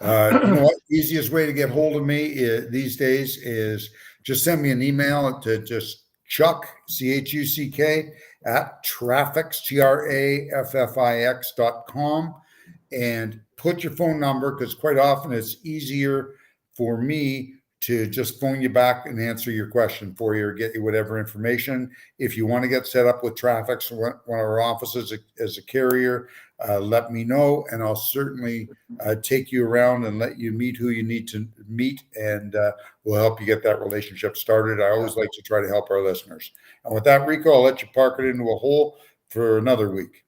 You know what? Easiest way to get hold of me these days is just send me an email to just Chuck, CHUCK, at Traffix, TRAFFIX.com, and put your phone number, because quite often it's easier for me to just phone you back and answer your question for you or get you whatever information. If you want to get set up with Traffix, one of our offices as a carrier, let me know, and I'll certainly take you around and let you meet who you need to meet, and we'll help you get that relationship started. I always like to try to help our listeners. And with that, Rico, I'll let you park it into a hole for another week.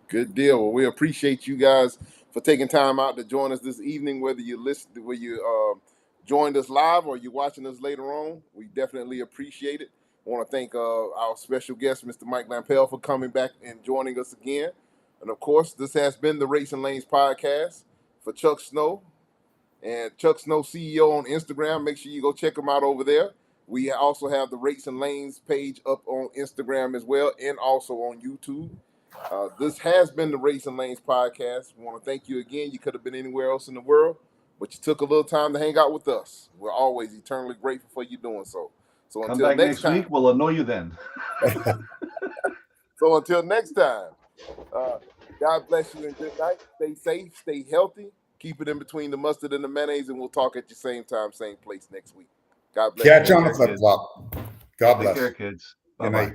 Good deal. Well, we appreciate you guys for taking time out to join us this evening, whether you joined us live or you're watching us later on. We definitely appreciate it. I want to thank our special guest, Mr. Mike Lampel, for coming back and joining us again. And of course, this has been the Racing Lanes podcast for Chuck Snow. And Chuck Snow, CEO on Instagram. Make sure you go check him out over there. We also have the Racing Lanes page up on Instagram as well, and also on YouTube. This has been the Racing Lanes podcast. We want to thank you again. You could have been anywhere else in the world, but you took a little time to hang out with us. We're always eternally grateful for you doing so. So Come until back next time, week. We'll annoy you then. So until next time, God bless you and good night. Stay safe, stay healthy. Keep it in between the mustard and the mayonnaise, and we'll talk at the same time, same place next week. God bless Catch you. on the flip flop. God bless. Take care, kids. Good Bye-bye. night.